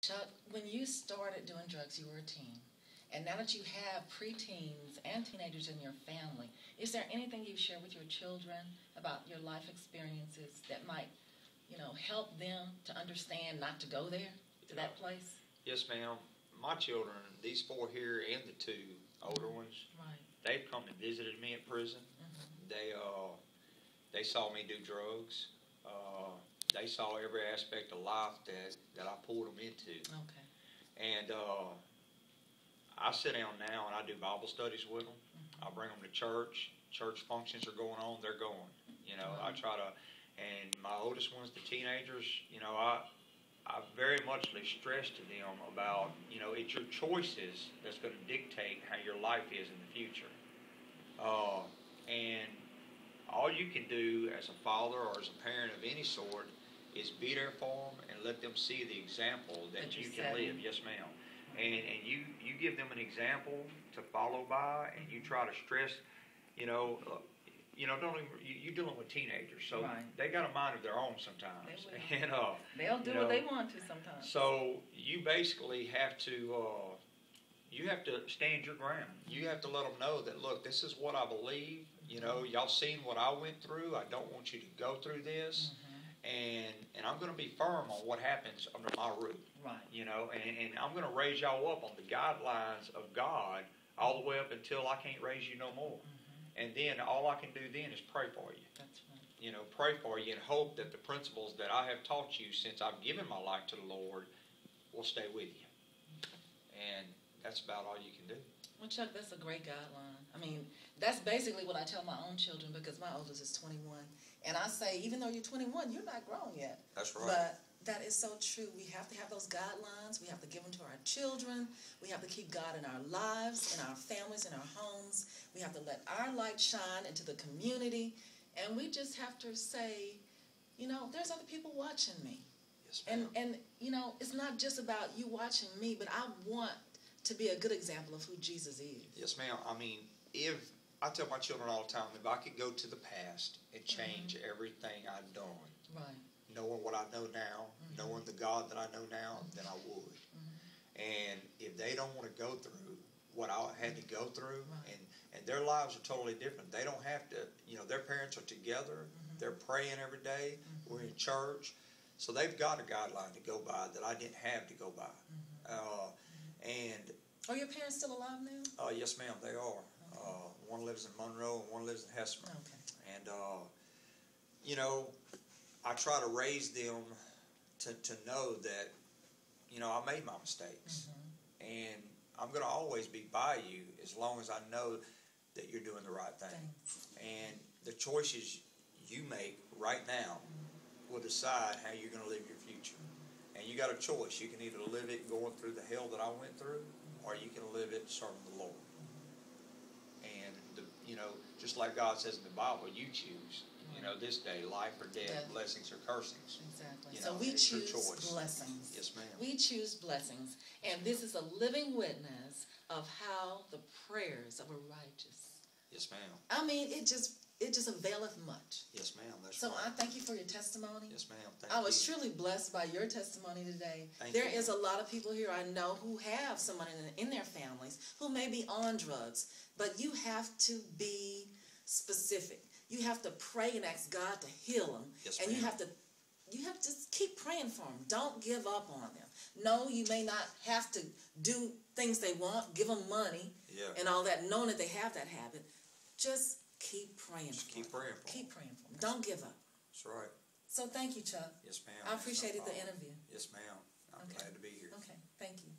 Chuck, when you started doing drugs, you were a teen. And now that you have preteens and teenagers in your family, is there anything you share with your children about your life experiences that might, help them to understand not to go there, to that place? Yes, ma'am. My children, these four here and the two older ones, Right. they've come and visited me at prison. They saw me do drugs. They saw every aspect of life that I pulled them into. Okay. And I sit down now and I do Bible studies with them. I bring them to church. Church functions are going on. They're going. I try to, and my oldest ones, the teenagers, I very much stress to them about, it's your choices that's going to dictate how your life is in the future. And all you can do as a father or as a parent of any sort is be there for them and let them see the example that you can live. Yes, ma'am. And you give them an example to follow by, and you try to stress, don't even, you're dealing with teenagers, so they got a mind of their own sometimes. And they'll do what they want to sometimes. So you basically have to stand your ground. You have to let them know that, look, this is what I believe. Y'all seen what I went through. I don't want you to go through this. And I'm going to be firm on what happens under my roof. Right. And I'm going to raise y'all up on the guidelines of God all the way up until I can't raise you no more. And then all I can do then is pray for you. That's right. Pray for you and hope that the principles that I have taught you since I've given my life to the Lord will stay with you. And that's about all you can do. Well, Chuck, that's a great guideline. I mean, that's basically what I tell my own children, because my oldest is 21. And I say, even though you're 21, you're not grown yet. That's right. But that is so true. We have to have those guidelines. We have to give them to our children. We have to keep God in our lives, in our families, in our homes. We have to let our light shine into the community. And we just have to say, there's other people watching me. Yes, ma'am. And it's not just about you watching me, but I want to be a good example of who Jesus is. Yes, ma'am. I mean, I tell my children all the time, if I could go to the past and change everything I've done, right, knowing what I know now, knowing the God that I know now, then I would. And if they don't want to go through what I had to go through, and their lives are totally different. They don't have to, their parents are together, they're praying every day, we're in church, so they've got a guideline to go by that I didn't have to go by. And are your parents still alive now? Yes, ma'am, they are. Okay. One lives in Monroe and one lives in Hesper. Okay. And, I try to raise them to know that, I made my mistakes. And I'm going to always be by you as long as I know that you're doing the right thing. Thanks. And the choices you make right now will decide how you're going to live your future. And you got a choice. You can either live it going through the hell that I went through, or you can live it serving the Lord. And, just like God says in the Bible, you choose, this day, life or death, blessings or cursings. Exactly. So we choose blessings. Yes, ma'am. We choose blessings. And this is a living witness of how the prayers of a righteous. Yes, ma'am. I mean, it just availeth much. Yes, ma'am. That's so right. I thank you for your testimony. Yes, ma'am. Thank you. I was truly blessed by your testimony today. There is a lot of people here I know who have someone in their families who may be on drugs, but you have to be specific. You have to pray and ask God to heal them. Yes, and ma'am. you have to just keep praying for them. Don't give up on them. No, you may not have to do things they want, give them money and all that, knowing that they have that habit. Just keep praying for them. Keep praying for them. Keep praying for them. Don't give up. That's right. So thank you, Chuck. Yes, ma'am. I appreciated the interview. Yes, ma'am. I'm glad to be here. Okay, thank you.